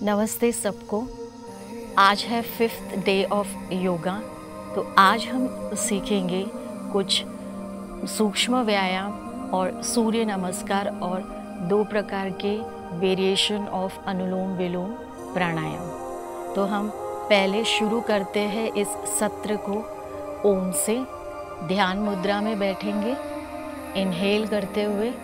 नमस्ते सबको। आज है 5th डे ऑफ योगा। तो आज हम सीखेंगे कुछ सूक्ष्म व्यायाम और सूर्य नमस्कार और 2 प्रकार के वेरिएशन ऑफ अनुलोम विलोम प्राणायाम। तो हम पहले शुरू करते हैं इस सत्र को ओम से। ध्यान मुद्रा में बैठेंगे, इनहेल करते हुए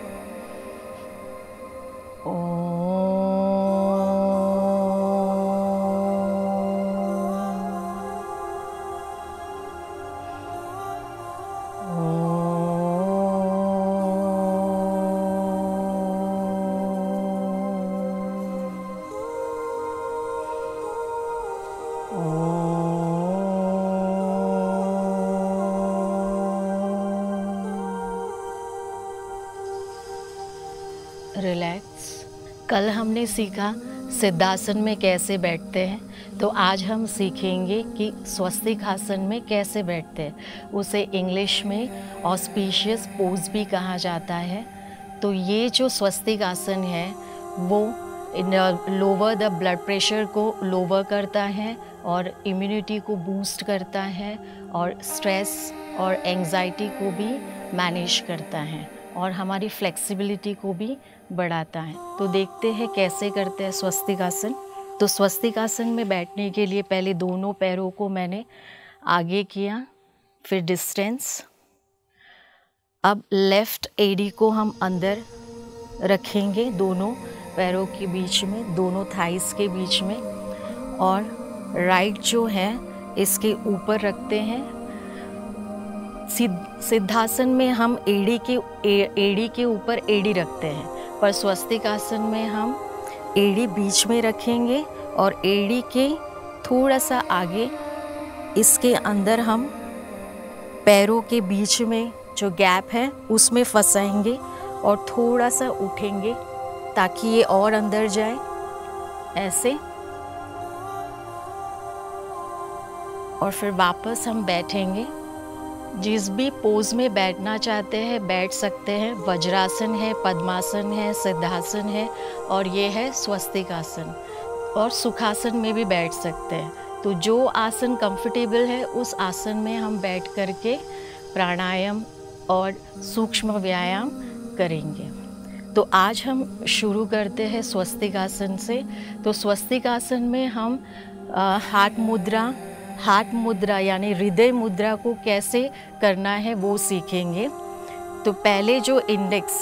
रिलैक्स। कल हमने सीखा सिद्धासन में कैसे बैठते हैं, तो आज हम सीखेंगे कि स्वस्तिक आसन में कैसे बैठते हैं। उसे इंग्लिश में ऑस्पिशियस पोज भी कहा जाता है। तो ये जो स्वस्तिक आसन है वो लोअर द ब्लड प्रेशर को लोअर करता है और इम्यूनिटी को बूस्ट करता है और स्ट्रेस और एंजाइटी को भी मैनेज करता है और हमारी फ्लेक्सिबिलिटी को भी बढ़ाता है। तो देखते हैं कैसे करते हैं स्वस्तिक आसन। तो स्वस्तिक आसन में बैठने के लिए पहले दोनों पैरों को मैंने आगे किया, फिर डिस्टेंस। अब लेफ्ट एडी को हम अंदर रखेंगे, दोनों पैरों के बीच में, दोनों थाइस के बीच में, और राइट जो है इसके ऊपर रखते हैं। सिद्धासन में हम एड़ी के ऊपर एड़ी रखते हैं, पर स्वस्तिक आसन में हम एड़ी बीच में रखेंगे और एड़ी के थोड़ा सा आगे इसके अंदर हम पैरों के बीच में जो गैप है उसमें फंसाएंगे और थोड़ा सा उठेंगे ताकि ये और अंदर जाए, ऐसे। और फिर वापस हम बैठेंगे। जिस भी पोज में बैठना चाहते हैं बैठ सकते हैं। वज्रासन है, पद्मासन है, सिद्धासन है और ये है स्वस्तिक आसन। और सुखासन में भी बैठ सकते हैं। तो जो आसन कंफर्टेबल है उस आसन में हम बैठ करके प्राणायाम और सूक्ष्म व्यायाम करेंगे। तो आज हम शुरू करते हैं स्वस्तिक आसन से। तो स्वस्तिक आसन में हम हाथ मुद्रा यानी हृदय मुद्रा को कैसे करना है वो सीखेंगे। तो पहले जो इंडेक्स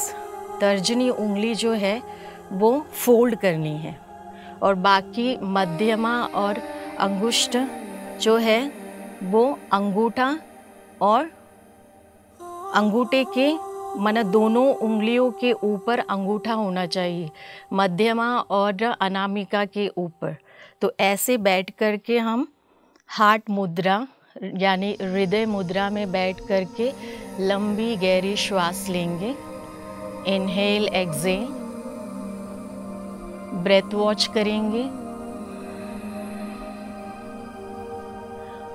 तर्जनी उंगली जो है वो फोल्ड करनी है और बाकी मध्यमा और अंगुष्ठ जो है वो अंगूठा और अंगूठे के दोनों उंगलियों के ऊपर अंगूठा होना चाहिए, मध्यमा और अनामिका के ऊपर। तो ऐसे बैठ करके हम हार्ट मुद्रा यानी हृदय मुद्रा में बैठ करके लंबी गहरी श्वास लेंगे। इनहेल एक्सहेल, ब्रेथ वॉच करेंगे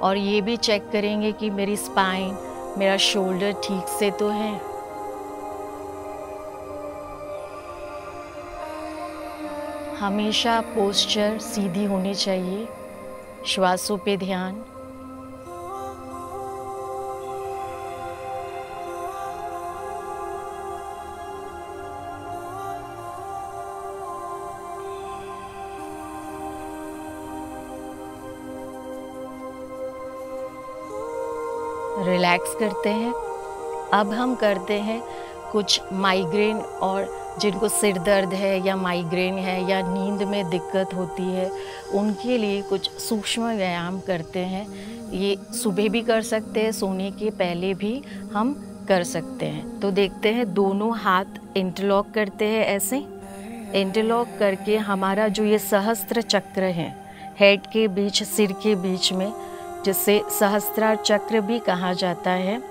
और ये भी चेक करेंगे कि मेरी स्पाइन, मेरा शोल्डर ठीक से तो है। हमेशा पोस्चर सीधी होनी चाहिए। श्वासों पे ध्यान। रिलैक्स करते हैं। अब हम करते हैं कुछ माइग्रेन और जिनको सिर दर्द है या माइग्रेन है या नींद में दिक्कत होती है उनके लिए कुछ सूक्ष्म व्यायाम करते हैं। ये सुबह भी कर सकते हैं, सोने के पहले भी हम कर सकते हैं। तो देखते हैं, दोनों हाथ इंटरलॉक करते हैं। ऐसे इंटरलॉक करके हमारा जो ये सहस्त्र चक्र है हेड के बीच, सिर के बीच में, जिसे सहस्त्रार चक्र भी कहा जाता है,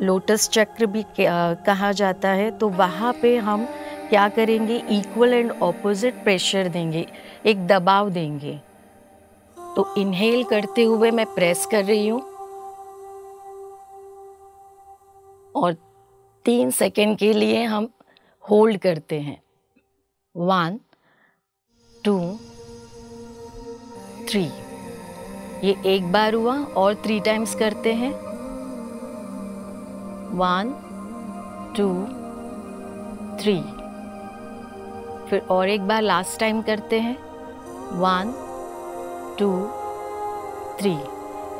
लोटस चक्र भी कहा जाता है। तो वहाँ पे हम क्या करेंगे, इक्वल एंड ऑपोजिट प्रेशर देंगे, एक दबाव देंगे। तो इनहेल करते हुए मैं प्रेस कर रही हूँ और 3 सेकेंड के लिए हम होल्ड करते हैं। 1 2 3। ये एक बार हुआ और 3 टाइम्स करते हैं। 1 2 3। फिर और एक बार लास्ट टाइम करते हैं। 1 2 3।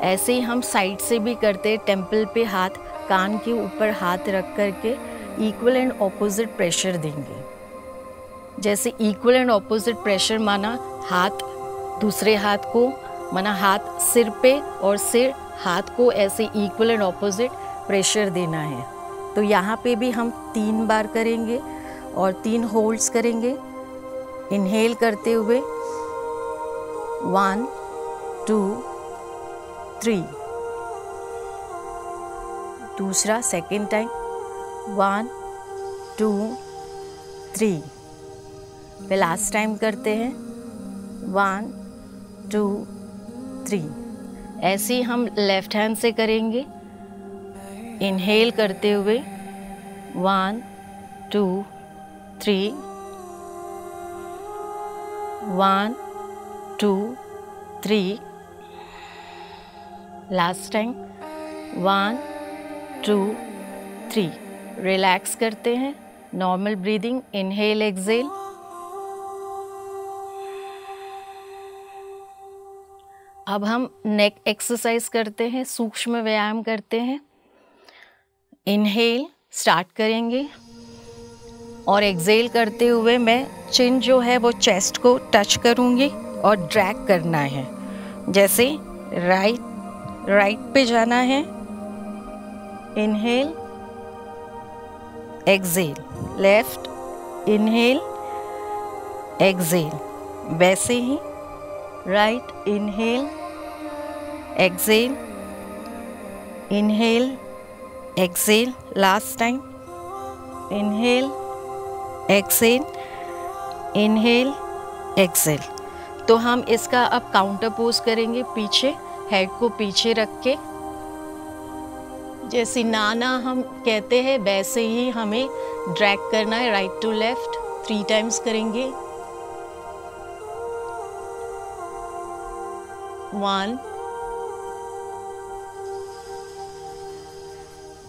ऐसे ही हम साइड से भी करते, टेम्पल पे हाथ, कान के ऊपर हाथ रख करके इक्वल एंड ऑपोजिट प्रेशर देंगे। जैसे इक्वल एंड ऑपोजिट प्रेशर माना हाथ दूसरे हाथ को, माना हाथ सिर पे और सिर हाथ को, ऐसे इक्वल एंड ऑपोजिट प्रेशर देना है। तो यहाँ पे भी हम 3 बार करेंगे और 3 होल्ड्स करेंगे। इनहेल करते हुए 1 2 3। दूसरा सेकेंड टाइम 1 2 3। फिर लास्ट टाइम करते हैं 1 2 3। ऐसे ही हम लेफ्ट हैंड से करेंगे। इनहेल करते हुए 1 2 3। 1 2 3। Last time 1 2 3। रिलैक्स करते हैं। Normal breathing, inhale exhale. अब हम नेक एक्सरसाइज करते हैं, सूक्ष्म व्यायाम करते हैं। इनहेल स्टार्ट करेंगे और एक्सहेल करते हुए मैं चिन जो है वो चेस्ट को टच करूँगी और ड्रैग करना है। जैसे राइट पे जाना है। Inhale exhale, left inhale exhale. वैसे ही right inhale exhale, inhale exhale. Last time inhale exhale, inhale exhale. तो हम इसका अब काउंटर पोज करेंगे, पीछे हेड को पीछे रख के। जैसे नाना हम कहते हैं वैसे ही हमें ड्रैग करना है, राइट टू लेफ्ट 3 टाइम्स करेंगे। 1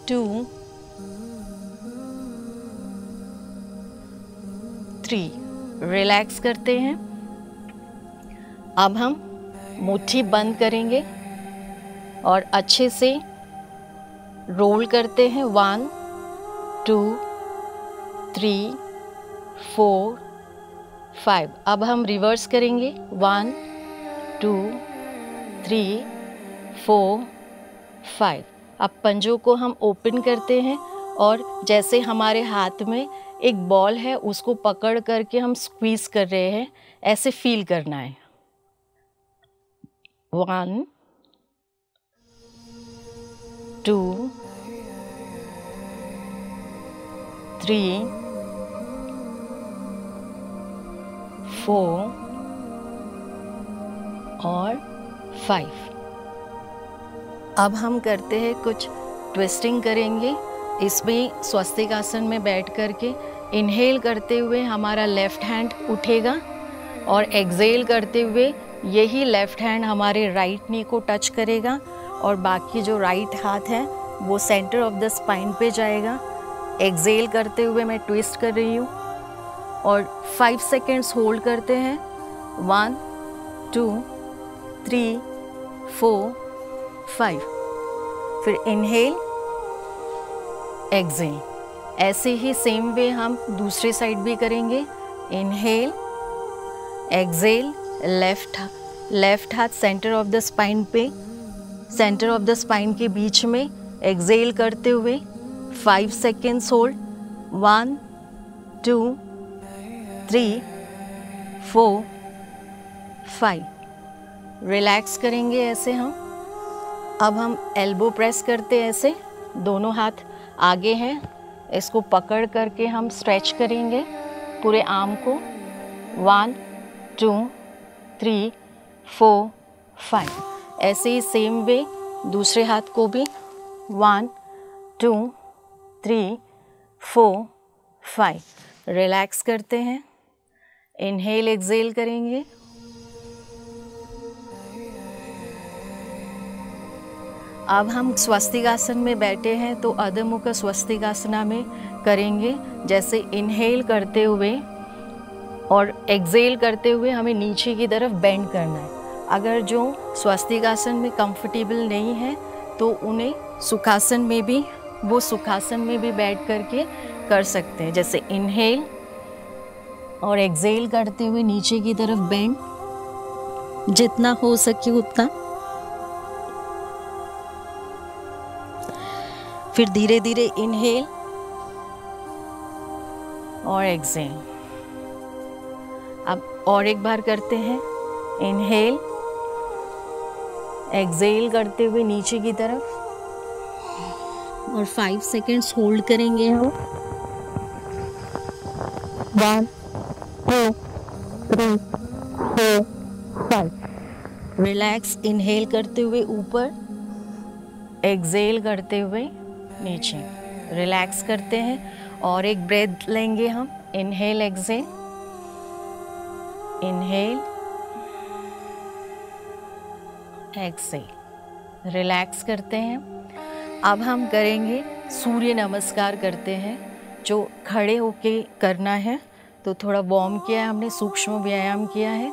2 3। रिलैक्स करते हैं। अब हम मुट्ठी बंद करेंगे और अच्छे से रोल करते हैं। 1 2 3 4 5। अब हम रिवर्स करेंगे। 1 2 3 4 5। अब पंजों को हम ओपन करते हैं और जैसे हमारे हाथ में एक बॉल है उसको पकड़ करके हम स्क्वीज कर रहे हैं, ऐसे फील करना है। 1 2 3 4 और 5। अब हम करते हैं कुछ ट्विस्टिंग करेंगे। इसमें स्वस्तिक आसन में बैठ करके इनहेल करते हुए हमारा लेफ्ट हैंड उठेगा और एक्सहेल करते हुए यही लेफ्ट हैंड हमारे राइट नी को टच करेगा और बाकी जो राइट हाथ है वो सेंटर ऑफ द स्पाइन पे जाएगा। एक्सहेल करते हुए मैं ट्विस्ट कर रही हूँ और 5 सेकेंड्स होल्ड करते हैं। 1 2 3 4 5। फिर इनहेल एक्सहेल। ऐसे ही सेम वे हम दूसरे साइड भी करेंगे। इनहेल एक्सहेल, लेफ्ट हाथ सेंटर ऑफ द स्पाइन पे, सेंटर ऑफ द स्पाइन के बीच में एक्सहेल करते हुए 5 सेकेंड्स होल्ड। 1 2 3 4 5। रिलैक्स करेंगे ऐसे हम। अब हम एल्बो प्रेस करते हैं, ऐसे दोनों हाथ आगे हैं, इसको पकड़ करके हम स्ट्रेच करेंगे पूरे आर्म को। 1 2 3 4 5। ऐसे ही सेम वे दूसरे हाथ को भी 1 2 3 4 5। रिलैक्स करते हैं। इनहेल एक्सहेल करेंगे। अब हम स्वस्तिकासन में बैठे हैं तो अधमुख स्वस्तिकासना में करेंगे। जैसे इनहेल करते हुए और एक्सहेल करते हुए हमें नीचे की तरफ बेंड करना है। अगर जो स्वस्तिकासन में कंफर्टेबल नहीं है तो उन्हें सुखासन में भी बैठ करके कर सकते हैं। जैसे इनहेल और एक्सहेल करते हुए नीचे की तरफ बेंड, जितना हो सके उतना। फिर धीरे धीरे इनहेल और एक्सहेल। अब और एक बार करते हैं, इनहेल एक्सहेल करते हुए नीचे की तरफ, और 5 सेकेंड्स होल्ड करेंगे हम। 1 2 3 4 5। रिलैक्स, इनहेल करते हुए ऊपर, एक्सहेल करते हुए नीचे। रिलैक्स करते हैं और एक ब्रेथ लेंगे हम। Inhale exhale, inhale exhale. Relax करते हैं। अब हम करेंगे सूर्य नमस्कार करते हैं, जो खड़े होके करना है। तो थोड़ा वार्म किया है हमने, सूक्ष्म व्यायाम किया है।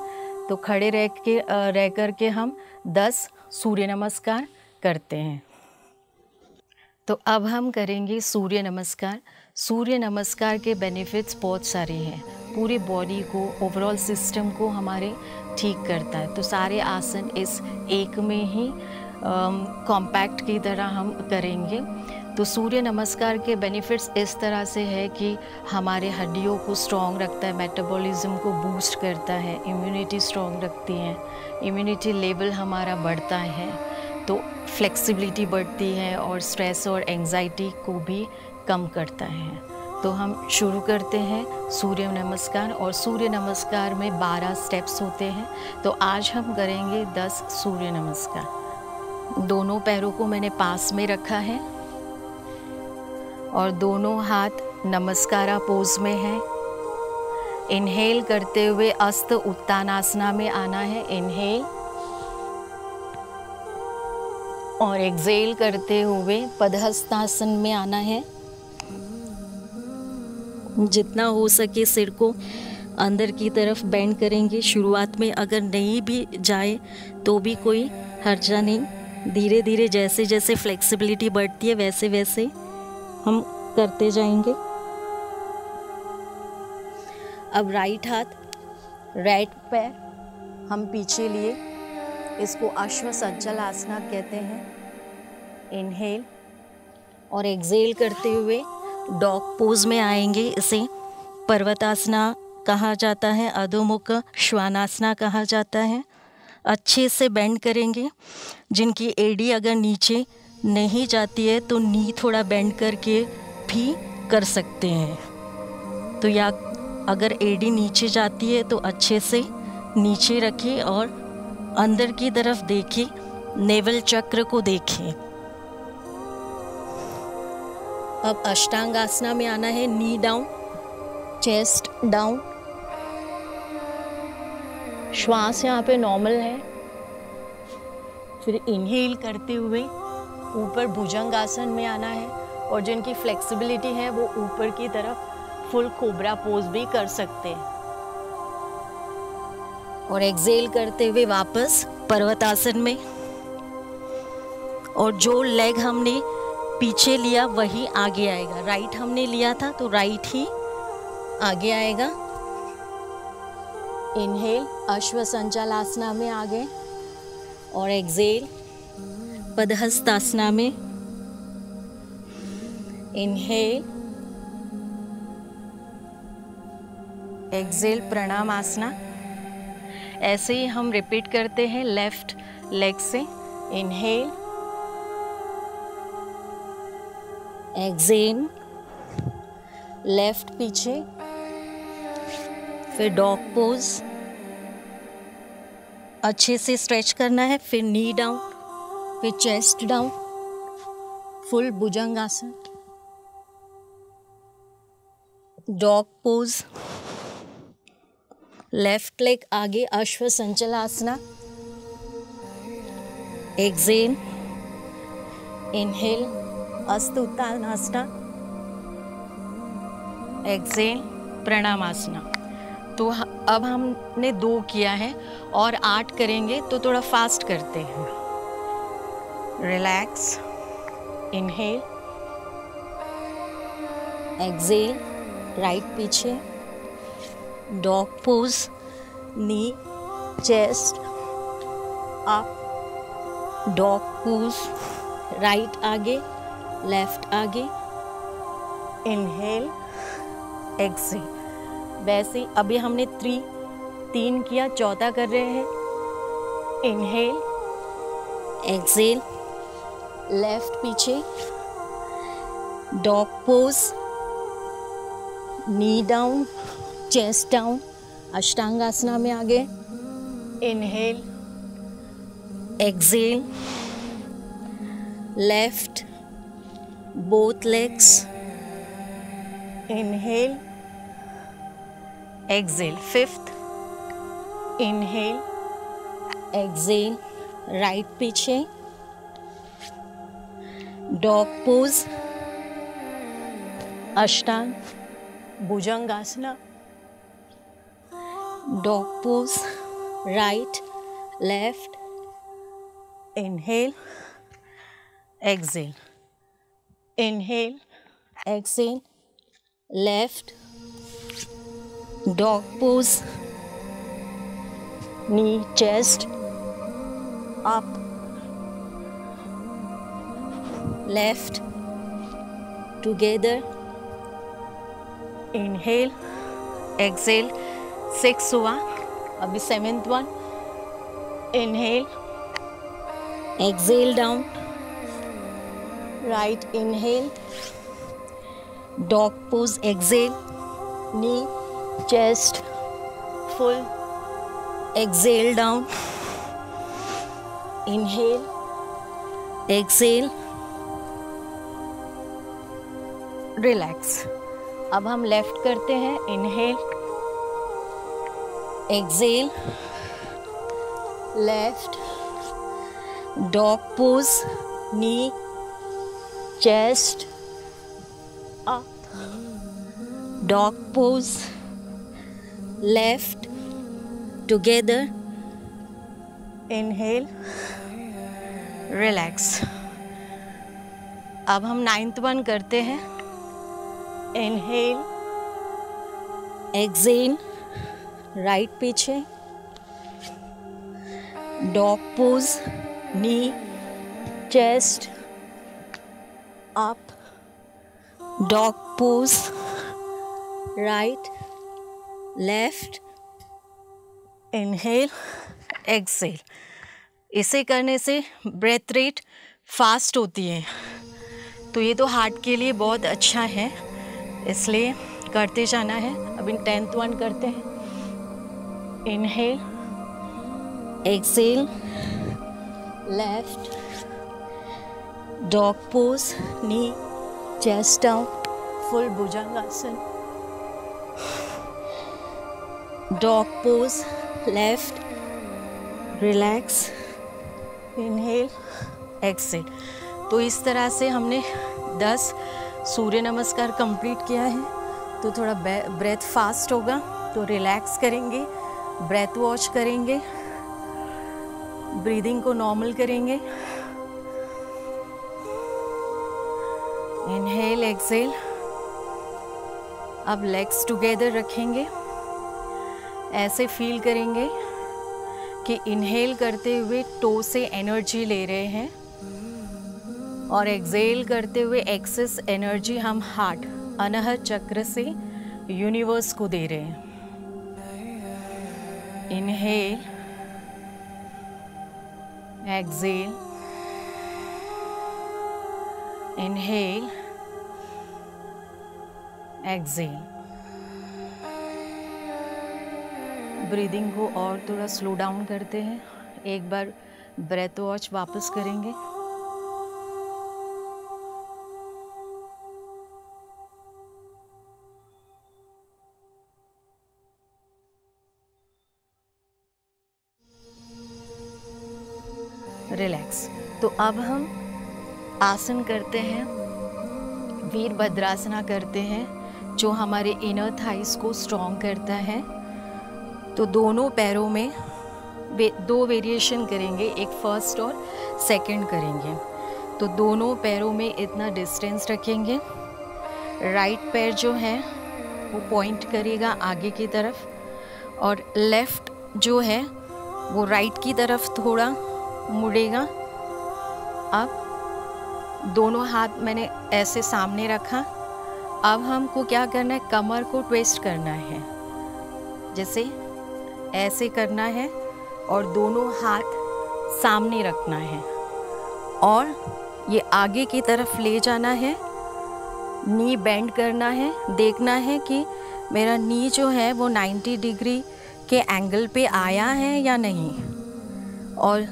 तो खड़े रह करके हम 10 सूर्य नमस्कार करते हैं। तो अब हम करेंगे सूर्य नमस्कार। सूर्य नमस्कार के बेनिफिट्स बहुत सारे हैं, पूरे बॉडी को, ओवरऑल सिस्टम को हमारे ठीक करता है। तो सारे आसन इस एक में ही कॉम्पैक्ट की तरह हम करेंगे। तो सूर्य नमस्कार के बेनिफिट्स इस तरह से है कि हमारे हड्डियों को स्ट्रॉन्ग रखता है, मेटाबॉलिज्म को बूस्ट करता है, इम्यूनिटी स्ट्रॉन्ग रखती है, इम्यूनिटी लेवल हमारा बढ़ता है, तो फ्लेक्सिबिलिटी बढ़ती है और स्ट्रेस और एंजाइटी को भी कम करता है। तो हम शुरू करते हैं सूर्य नमस्कार। और सूर्य नमस्कार में 12 स्टेप्स होते हैं। तो आज हम करेंगे 10 सूर्य नमस्कार। दोनों पैरों को मैंने पास में रखा है और दोनों हाथ नमस्कारा पोज में है। इनहेल करते हुए अस्त उत्तानासना में आना है, इनहेल, और एक्सहेल करते हुए पद्हस्तासन में आना है। जितना हो सके सिर को अंदर की तरफ बेंड करेंगे। शुरुआत में अगर नहीं भी जाए तो भी कोई हर्जा नहीं, धीरे धीरे जैसे जैसे फ्लेक्सिबिलिटी बढ़ती है वैसे वैसे हम करते जाएंगे। अब राइट हाथ, राइट पैर हम पीछे लिए, इसको अश्वसंचल आसना कहते हैं। इनहेल और एक्सहेल करते हुए डॉग पोज में आएंगे। इसे पर्वतासना कहा जाता है, अधोमुख श्वानासना कहा जाता है। अच्छे से बेंड करेंगे। जिनकी एडी अगर नीचे नहीं जाती है तो नी थोड़ा बेंड करके भी कर सकते हैं। तो या अगर एडी नीचे जाती है तो अच्छे से नीचे रखें और अंदर की तरफ देखें, नेवल चक्र को देखें। अब अष्टांग आसना में आना है। नी डाउन, चेस्ट डाउन, श्वास यहाँ पे नॉर्मल है। फिर इनहेल करते हुए ऊपर भुजंग आसन में आना है, और जिनकी फ्लेक्सिबिलिटी है वो ऊपर की तरफ फुल कोबरा पोज भी कर सकते हैं। और एक्सहेल करते हुए वापस पर्वतासन में। और जो लेग हमने पीछे लिया वही आगे आएगा। राइट हमने लिया था तो राइट ही आगे आएगा। इनहेल अश्वसंचल आसना में आ गए और एक्सहेल पद्हस्तासना में। इनहेल, एक्सहेल प्रणाम आसना। ऐसे ही हम रिपीट करते हैं लेफ्ट लेग से। इनहेल, एक्सहेल, लेफ्ट पीछे, फिर डॉग पोज अच्छे से स्ट्रेच करना है। फिर नी डाउन, फिर चेस्ट डाउन, फुल भुजंग आसन, डॉग पोज, लेफ्ट लेग आगे, अश्व संचलासना। एक्सेल, इनहेल, हस्त उत्तानासना। एक्सेल, प्रणामासना। तो अब हमने 2 किया है और 8 करेंगे, तो थोड़ा फास्ट करते हैं। रिलैक्स, इनहेल, एक्सेल, राइट पीछे, dog pose, knee, chest up, dog pose, right आगे, लेफ्ट आगे, इनहेल, एक्सेल। वैसे ही अभी हमने 3 किया, चौथा कर रहे हैं। इनहेल, एक्सेल, लेफ्ट पीछे, dog pose, knee down, chest down, ashtangasana में आगे। Inhale, exhale, left, both legs, inhale, exhale, 5th, inhale, exhale, right पीछे, dog pose, ashtanga bhujangasana, dog pose, right, left, inhale, exhale, inhale, exhale, left, dog pose, knee, chest up, left, together, inhale, exhale, 6 हुआ। अभी 7th one, inhale, exhale down, right, inhale, dog pose, exhale, knee, chest full, exhale down, inhale, Excel, relax. अब हम left करते हैं। Inhale, exhale, left, dog pose, knee, chest up, dog pose, left, together, inhale, relax. अब हम 9th one करते हैं। Inhale, exhale, right पीछे, dog pose, knee, chest up, dog pose, right, left, inhale, exhale. इसे करने से ब्रेथ रेट फास्ट होती है, तो ये तो हार्ट के लिए बहुत अच्छा है, इसलिए करते जाना है। अभी 10th वन करते हैं। Inhale, exhale, left, dog pose, knee, chest down, full bhujangasana, dog pose, left, relax, inhale, exhale. तो इस तरह से हमने 10 सूर्य नमस्कार कंप्लीट किया है। तो थोड़ा ब्रेथ फास्ट होगा, तो रिलैक्स करेंगे, ब्रेथ वॉच करेंगे, ब्रीदिंग को नॉर्मल करेंगे। Inhale, exhale. अब लेग्स टुगेदर रखेंगे, ऐसे फील करेंगे कि इनहेल करते हुए टो से एनर्जी ले रहे हैं और एक्सेल करते हुए एक्सेस एनर्जी हम हार्ट अनाहत चक्र से यूनिवर्स को दे रहे हैं। Inhale, exhale, inhale, exhale. Breathing को और थोड़ा स्लो डाउन करते हैं। एक बार ब्रेथ वॉच वापस करेंगे। रिलैक्स। तो अब हम आसन करते हैं, वीरभद्रासना करते हैं, जो हमारे इनर थाइस को स्ट्रॉन्ग करता है। तो दोनों पैरों में दो वेरिएशन करेंगे, एक फर्स्ट और सेकंड करेंगे। तो दोनों पैरों में इतना डिस्टेंस रखेंगे। राइट पैर जो है वो पॉइंट करेगा आगे की तरफ, और लेफ्ट जो है वो राइट की तरफ थोड़ा मुड़ेगा। अब दोनों हाथ मैंने ऐसे सामने रखा। अब हमको क्या करना है, कमर को ट्विस्ट करना है, जैसे ऐसे करना है, और दोनों हाथ सामने रखना है और ये आगे की तरफ ले जाना है। नी बेंड करना है, देखना है कि मेरा नी जो है वो 90 डिग्री के एंगल पे आया है या नहीं, और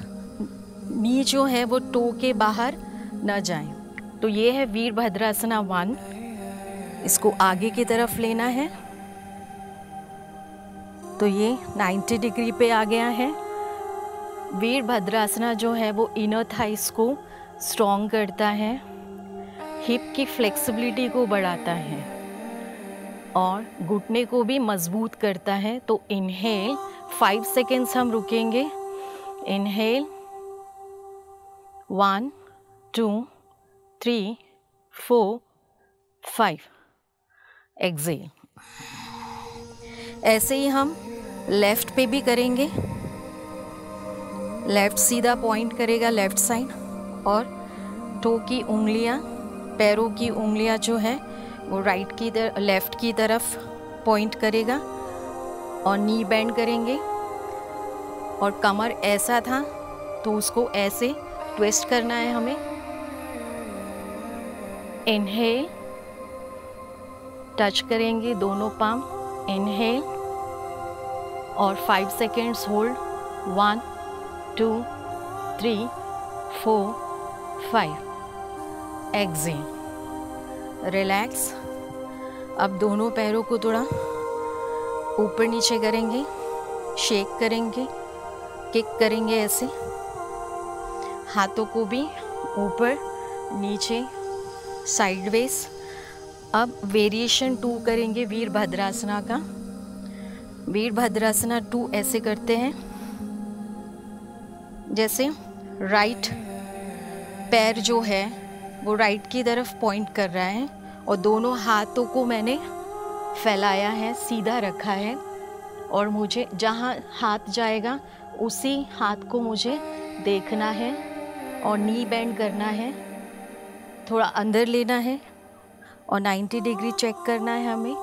नी जो है वो टो के बाहर न जाए। तो ये है वीरभद्रासना 1। इसको आगे की तरफ लेना है, तो ये 90 डिग्री पे आ गया है। वीरभद्रासना जो है वो इनर थाइस को स्ट्रॉन्ग करता है, हिप की फ्लेक्सिबिलिटी को बढ़ाता है और घुटने को भी मजबूत करता है। तो इनहेल 5 सेकेंड्स हम रुकेंगे। इनहेल 1 2 3 4 5। एक्सेल। ऐसे ही हम लेफ्ट पे भी करेंगे। लेफ्ट सीधा पॉइंट करेगा लेफ्ट साइड, और टो की उंगलियां, पैरों की उंगलियां जो है वो राइट की तरफ, लेफ्ट की तरफ पॉइंट करेगा, और नी बेंड करेंगे। और कमर ऐसा था तो उसको ऐसे ट्विस्ट करना है हमें। इनहेल, टच करेंगे दोनों पाम। इनहेल और 5 सेकेंड्स होल्ड। 1 2 3 4 5। एक्सेल। रिलैक्स। अब दोनों पैरों को थोड़ा ऊपर नीचे करेंगे, शेक करेंगे, किक करेंगे ऐसे। हाथों को भी ऊपर नीचे, साइडवेज। अब वेरिएशन 2 करेंगे वीरभद्रासना का। वीरभद्रासना 2 ऐसे करते हैं, जैसे राइट पैर जो है वो राइट की तरफ पॉइंट कर रहा है, और दोनों हाथों को मैंने फैलाया है, सीधा रखा है, और मुझे जहाँ हाथ जाएगा उसी हाथ को मुझे देखना है, और नी बेंड करना है, थोड़ा अंदर लेना है, और 90 डिग्री चेक करना है हमें।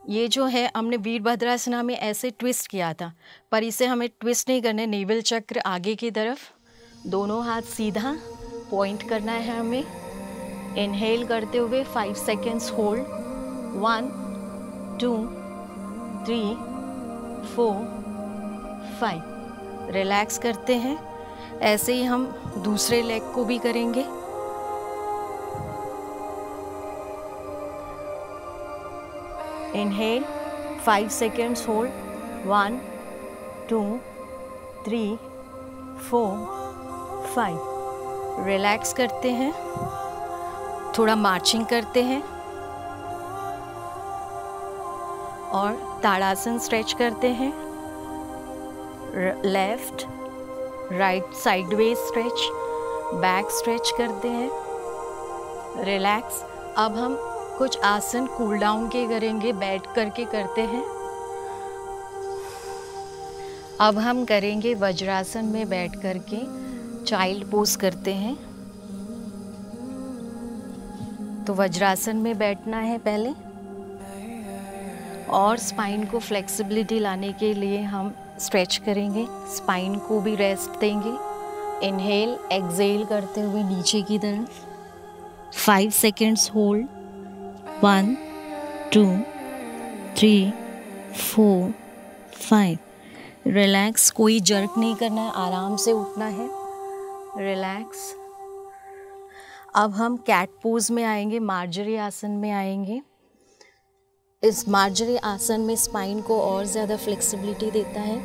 ये जो है हमने वीरभद्रासना में ऐसे ट्विस्ट किया था, पर इसे हमें ट्विस्ट नहीं करने। नेवल चक्र आगे की तरफ, दोनों हाथ सीधा पॉइंट करना है हमें। इनहेल करते हुए 5 सेकेंड्स होल्ड। 1 2 3 4 5। रिलैक्स करते हैं। ऐसे ही हम दूसरे लेग को भी करेंगे। Inhale 5 seconds hold. 1 2 3 4 5। रिलैक्स करते हैं, थोड़ा मार्चिंग करते हैं, और ताड़ासन स्ट्रेच करते हैं। Left right sideways stretch, back stretch करते हैं। रिलैक्स। अब हम कुछ आसन कूल डाउन के करेंगे, बैठ करके करते हैं। अब हम करेंगे वज्रासन में बैठ करके चाइल्ड पोज करते हैं। तो वज्रासन में बैठना है पहले, और स्पाइन को फ्लेक्सिबिलिटी लाने के लिए हम स्ट्रेच करेंगे, स्पाइन को भी रेस्ट देंगे। इनहेल, एक्सेल करते हुए नीचे की तरफ। 5 सेकेंड्स होल्ड। 1 2 3 4 5। रिलैक्स। कोई जर्क नहीं करना है, आराम से उठना है। रिलैक्स। अब हम कैट पोज में आएंगे, मार्जरी आसन में आएंगे। इस मार्जरी आसन में स्पाइन को और ज़्यादा फ्लेक्सिबिलिटी देता है।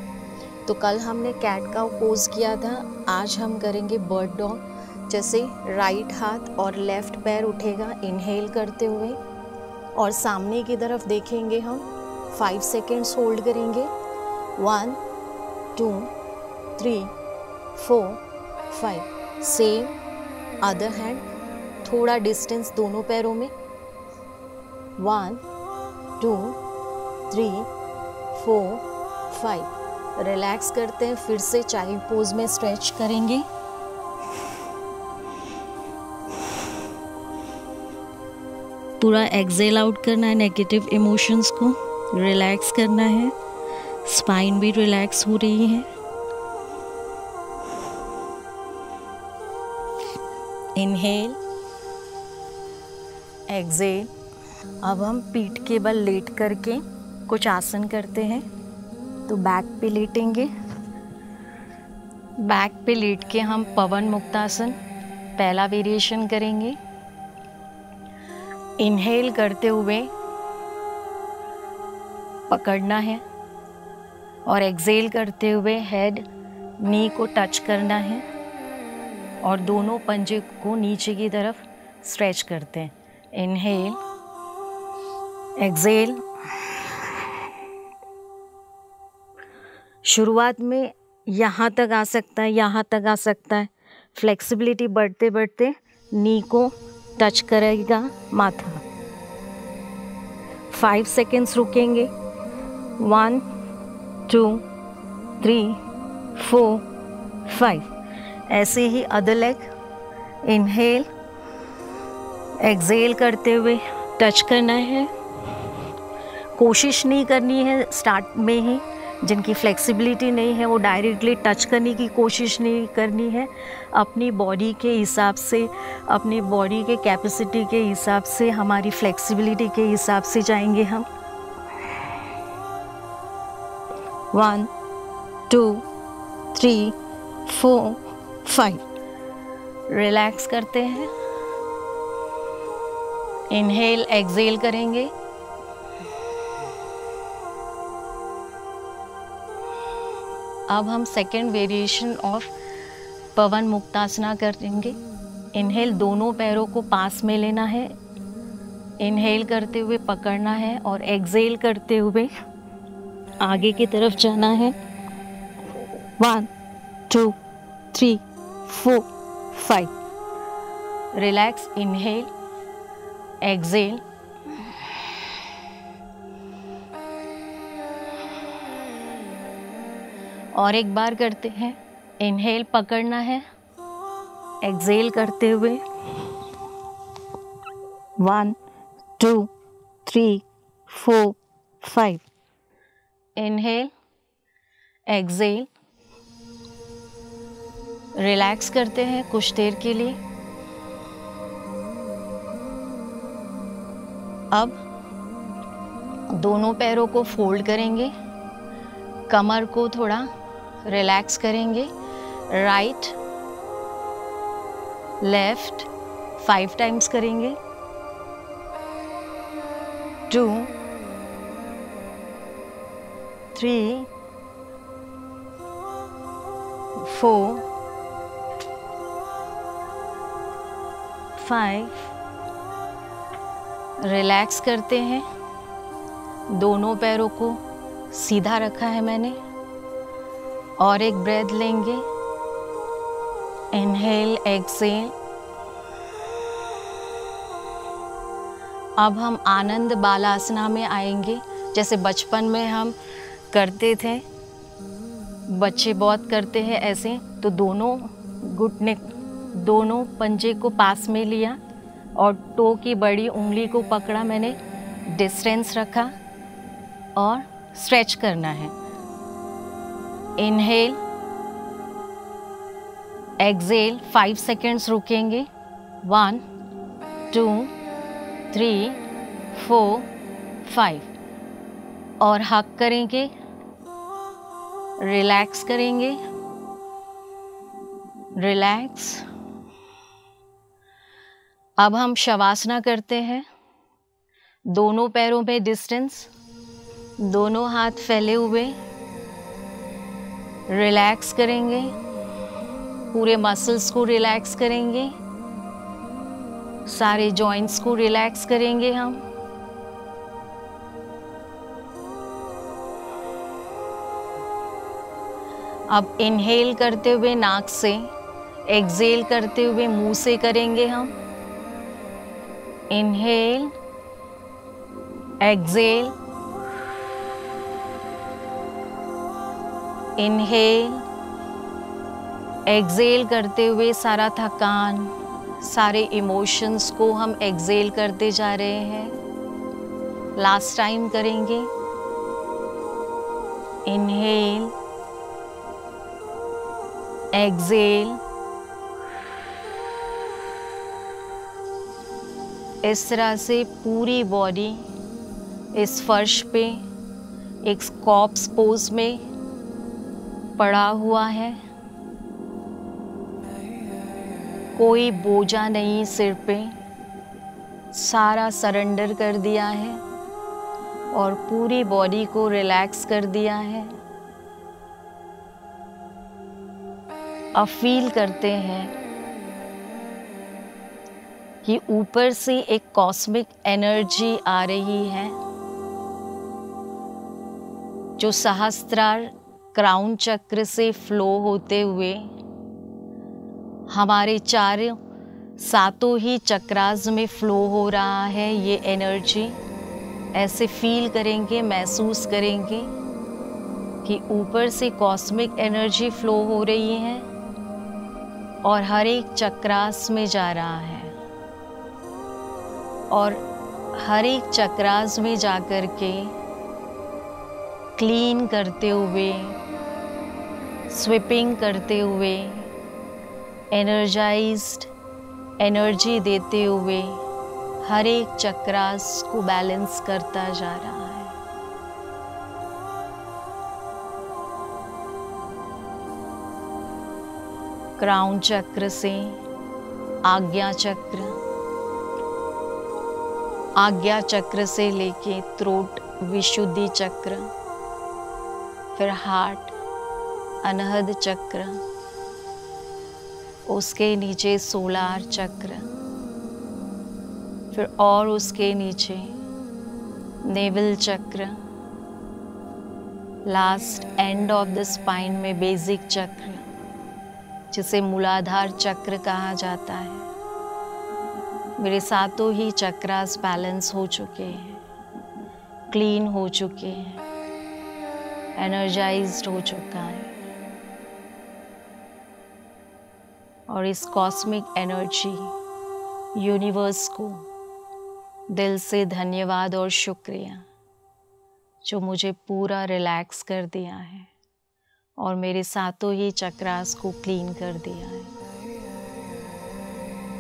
तो कल हमने कैट काउ पोज किया था, आज हम करेंगे बर्ड डॉग। जैसे राइट हाथ और लेफ्ट पैर उठेगा इनहेल करते हुए और सामने की तरफ देखेंगे हम। 5 सेकेंड्स होल्ड करेंगे। 1 2 3 4 5। सेम अदर हैंड, थोड़ा डिस्टेंस दोनों पैरों में। 1 2 3 4 5। रिलैक्स करते हैं, फिर से चाइल्ड पोज में स्ट्रेच करेंगे। पूरा एक्सेल आउट करना है, नेगेटिव इमोशंस को रिलैक्स करना है। स्पाइन भी रिलैक्स हो रही है। Inhale, exhale. अब हम पीठ के बल लेट करके कुछ आसन करते हैं। तो बैक पे लेटेंगे। बैक पे लेट के हम पवन मुक्तासन पहला वेरिएशन करेंगे। इनहेल करते हुए पकड़ना है और एक्सेल करते हुए हेड नी को टच करना है और दोनों पंजे को नीचे की तरफ स्ट्रेच करते हैं। Inhale, exhale. शुरुआत में यहाँ तक आ सकता है, यहाँ तक आ सकता है। फ्लेक्सिबिलिटी बढ़ते बढ़ते नी को टच करेगा माथा। 5 सेकेंड्स रुकेंगे। 1 2 3 4 5। ऐसे ही अदर लेग। इनहेल, एक्सेल करते हुए टच करना है। कोशिश नहीं करनी है स्टार्ट में ही, जिनकी फ्लेक्सिबिलिटी नहीं है वो डायरेक्टली टच करने की कोशिश नहीं करनी है। अपनी बॉडी के हिसाब से, अपनी बॉडी के कैपेसिटी के हिसाब से, हमारी फ्लेक्सिबिलिटी के हिसाब से जाएंगे हम। 1 2 3 4 5। रिलैक्स करते हैं। इनहेल, एक्सेल करेंगे। अब हम सेकेंड वेरिएशन ऑफ पवन मुक्तासना करेंगे। इनहेल, दोनों पैरों को पास में लेना है। इनहेल करते हुए पकड़ना है और एक्सेल करते हुए आगे की तरफ जाना है। 1 2 3 4 5। रिलैक्स। Inhale, exhale. और एक बार करते हैं। इनहेल पकड़ना है, एक्सेल करते हुए 1 2 3 4 5। Inhale, Excel. रिलैक्स करते हैं कुछ देर के लिए। अब दोनों पैरों को फोल्ड करेंगे, कमर को थोड़ा रिलैक्स करेंगे। राइट लेफ्ट 5 टाइम्स करेंगे। 2 3 4 5। रिलैक्स करते हैं। दोनों पैरों को सीधा रखा है मैंने और एक ब्रेथ लेंगे। Inhale, exhale. अब हम आनंद बालासना में आएंगे। जैसे बचपन में हम करते थे, बच्चे बहुत करते हैं ऐसे। तो दोनों घुटने, दोनों पंजे को पास में लिया और टो की बड़ी उंगली को पकड़ा मैंने, डिस्टेंस रखा और स्ट्रेच करना है। Inhale, Excel. 5 सेकेंड्स रुकेंगे। 1 2 3 4 5। और हक करेंगे, रिलैक्स करेंगे। रिलैक्स। अब हम शवासना करते हैं। दोनों पैरों पे डिस्टेंस, दोनों हाथ फैले हुए। रिलैक्स करेंगे, पूरे मसल्स को रिलैक्स करेंगे, सारे जॉइंट्स को रिलैक्स करेंगे हम। अब इनहेल करते हुए नाक से, एक्सहेल करते हुए मुंह से करेंगे हम। इनहेल, एक्सहेल, इनहेल, एक्सहेल करते हुए सारा थकान, सारे इमोशंस को हम एक्सहेल करते जा रहे हैं। लास्ट टाइम करेंगे। Inhale, exhale. इस तरह से पूरी बॉडी इस फर्श पे एक कॉर्प्स पोज में पड़ा हुआ है। कोई बोझा नहीं सिर पे, सारा सरेंडर कर दिया है और पूरी बॉडी को रिलैक्स कर दिया है। अब फील करते हैं कि ऊपर से एक कॉस्मिक एनर्जी आ रही है जो सहस्त्रार क्राउन चक्र से फ्लो होते हुए हमारे सातों ही चक्रास में फ्लो हो रहा है। ये एनर्जी ऐसे फील करेंगे, महसूस करेंगे कि ऊपर से कॉस्मिक एनर्जी फ्लो हो रही है और हर एक चक्रास में जा रहा है और हर एक चक्रास में जाकर के क्लीन करते हुए, स्वीपिंग करते हुए, एनर्जाइज्ड एनर्जी देते हुए हर एक चक्रास को बैलेंस करता जा रहा है। क्राउन चक्र से आज्ञा चक्र, आज्ञा चक्र से लेके थ्रोट विशुद्धि चक्र, फिर हार्ट अनहद चक्र, उसके नीचे सोलार चक्र, फिर और उसके नीचे नेवल चक्र, last end of the spine में बेसिक चक्र जिसे मूलाधार चक्र कहा जाता है। मेरे सातों ही चक्रास बैलेंस हो चुके हैं, क्लीन हो चुके हैं, एनर्जाइज्ड हो चुका है और इस कॉस्मिक एनर्जी यूनिवर्स को दिल से धन्यवाद और शुक्रिया जो मुझे पूरा रिलैक्स कर दिया है और मेरे सातों ही चक्रास को क्लीन कर दिया है।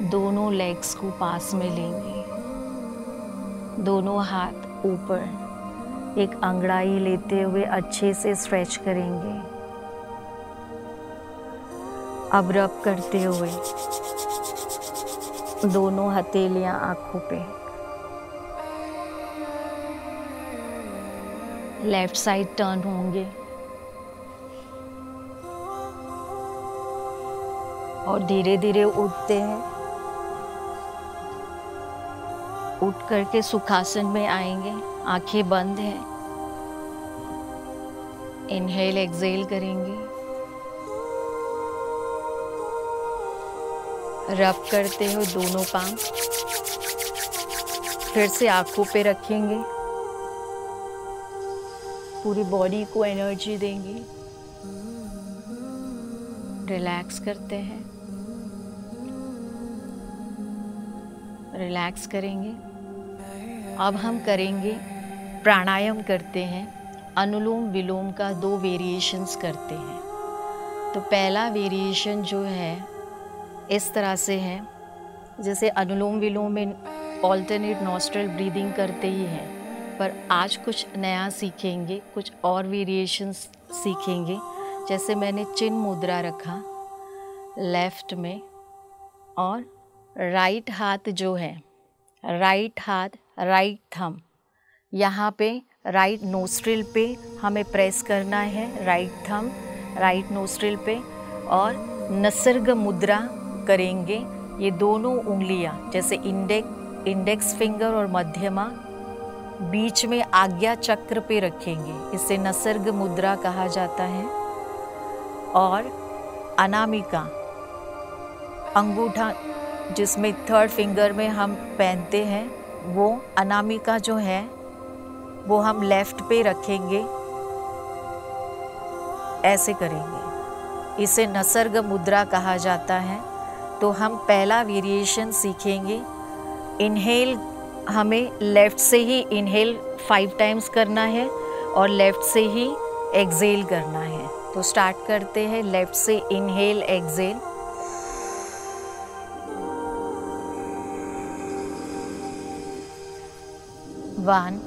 दोनों लेग्स को पास में लेंगे, दोनों हाथ ऊपर, एक अंगड़ाई लेते हुए अच्छे से स्ट्रेच करेंगे। अब रब करते हुए दोनों हथेलियां आंखों पे, लेफ्ट साइड टर्न होंगे और धीरे धीरे उठते हैं। उठ करके सुखासन में आएंगे, आंखें बंद हैं। इनहेल एक्सहेल करेंगे, रब करते हुए दोनों पांव फिर से आंखों पे रखेंगे, पूरी बॉडी को एनर्जी देंगे, रिलैक्स करते हैं, रिलैक्स करेंगे। अब हम करेंगे प्राणायाम करते हैं, अनुलोम विलोम का 2 वेरिएशंस करते हैं। तो पहला वेरिएशन जो है इस तरह से है, जैसे अनुलोम विलोम में ऑल्टरनेट नॉस्ट्रल ब्रीदिंग करते ही हैं, पर आज कुछ नया सीखेंगे, कुछ और वेरिएशंस सीखेंगे। जैसे मैंने चिन्ह मुद्रा रखा लेफ्ट में और राइट हाथ जो है, राइट हाथ, राइट थंब, यहाँ पे राइट नोस्ट्रिल पे हमें प्रेस करना है राइट थंब, राइट नोस्ट्रिल पे, और नसर्ग मुद्रा करेंगे। ये दोनों उंगलियां जैसे इंडेक्स फिंगर और मध्यमा बीच में आज्ञा चक्र पे रखेंगे, इसे नसर्ग मुद्रा कहा जाता है। और अनामिका अंगूठा जिसमें थर्ड फिंगर में हम पहनते हैं, वो अनामिका जो है वो हम लेफ्ट पे रखेंगे, ऐसे करेंगे, इसे नसर्ग मुद्रा कहा जाता है। तो हम पहला वेरिएशन सीखेंगे। इनहेल हमें लेफ्ट से ही इनहेल 5 टाइम्स करना है और लेफ्ट से ही एक्सेल करना है। तो स्टार्ट करते हैं लेफ्ट से इनहेल एक्सेल। वन,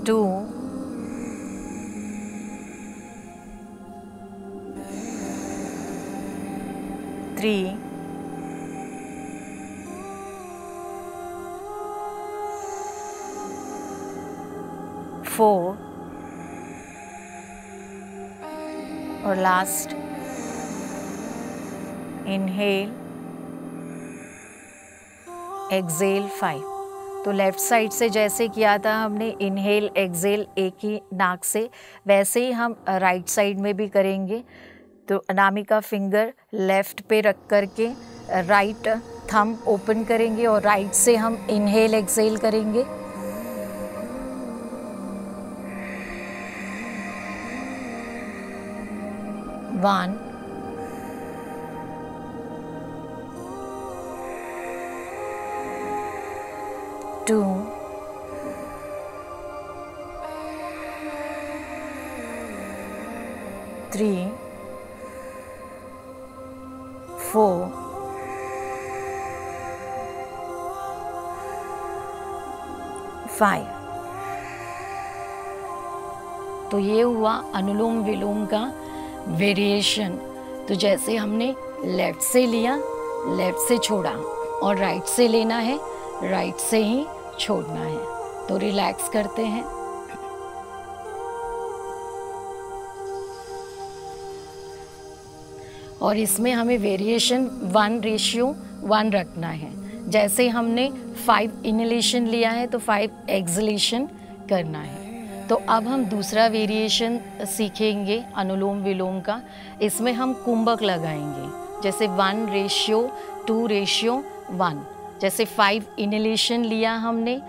2, 3, 4 और लास्ट इनहेल एक्सेल 5। तो लेफ्ट साइड से जैसे किया था हमने इनहेल एक्सेल एक ही नाक से, वैसे ही हम राइट साइड में भी करेंगे। तो अनामिका फिंगर लेफ्ट पे रख करके राइट थंब ओपन करेंगे और राइट से हम इनहेल एक्सेल करेंगे। वन, 2, 3, 4, 5। तो ये हुआ अनुलोम विलोम का वेरिएशन। तो जैसे हमने लेफ्ट से लिया, लेफ्ट से छोड़ा, और राइट से लेना है, राइट से ही छोड़ना है। तो रिलैक्स करते हैं। और इसमें हमें वेरिएशन 1:1 रखना है। जैसे हमने 5 इनहेलेशन लिया है तो 5 एक्सहेलेशन करना है। तो अब हम दूसरा वेरिएशन सीखेंगे अनुलोम विलोम का। इसमें हम कुंभक लगाएंगे, जैसे 1:2:1। जैसे 5 इनहेलेशन लिया हमने,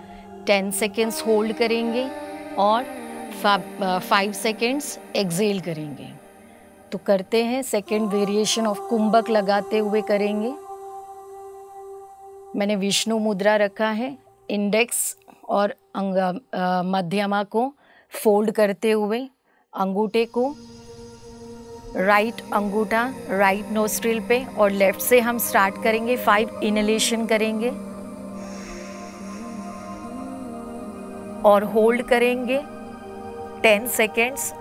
10 सेकेंड्स होल्ड करेंगे और 5 सेकेंड्स एक्सेल करेंगे। तो करते हैं, सेकेंड वेरिएशन ऑफ कुंभक लगाते हुए करेंगे। मैंने विष्णु मुद्रा रखा है, इंडेक्स और मध्यमा को फोल्ड करते हुए अंगूठे को राइट अंगूठा राइट नोस्ट्रिल पे, और लेफ्ट से हम स्टार्ट करेंगे, 5 इनहेलेशन करेंगे और होल्ड करेंगे 10 सेकेंड्स।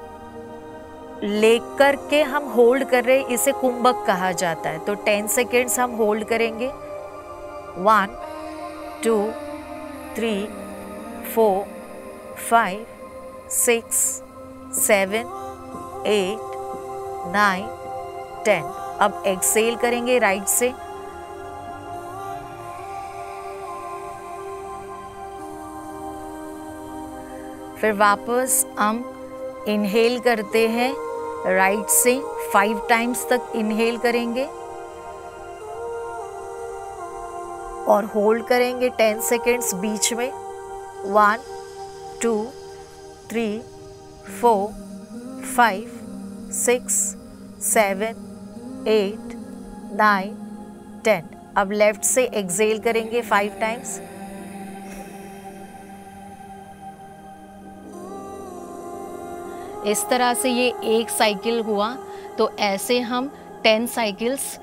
लेकर के हम होल्ड कर रहे, इसे कुंभक कहा जाता है। तो 10 सेकेंड्स हम होल्ड करेंगे। 1, 2, 3, 4, 5, 6, 7, 8, 9, 10। अब एक्सेल करेंगे राइट से। फिर वापस हम इनहेल करते हैं राइट से, 5 टाइम्स तक इनहेल करेंगे और होल्ड करेंगे 10 सेकेंड्स बीच में। 1, 2, 3, 4, 5, 6, 7, 8, 9, 10। अब लेफ्ट से एक्सेल करेंगे 5 टाइम्स। इस तरह से ये एक साइकिल हुआ। तो ऐसे हम 10 साइकिल्स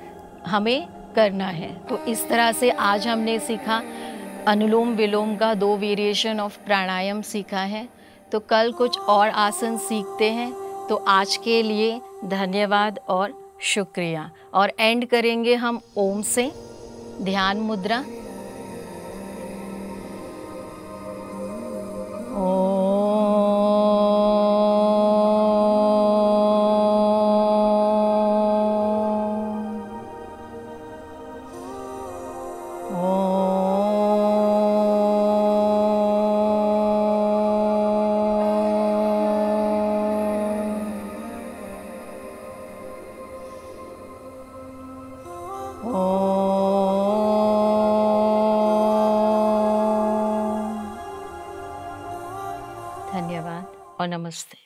हमें करना है। तो इस तरह से आज हमने सीखा अनुलोम विलोम का 2 वेरिएशन ऑफ प्राणायाम सीखा है। तो कल कुछ और आसन सीखते हैं। तो आज के लिए धन्यवाद और शुक्रिया। और एंड करेंगे हम ओम से, ध्यान मुद्रा। ओम। धन्यवाद और नमस्ते।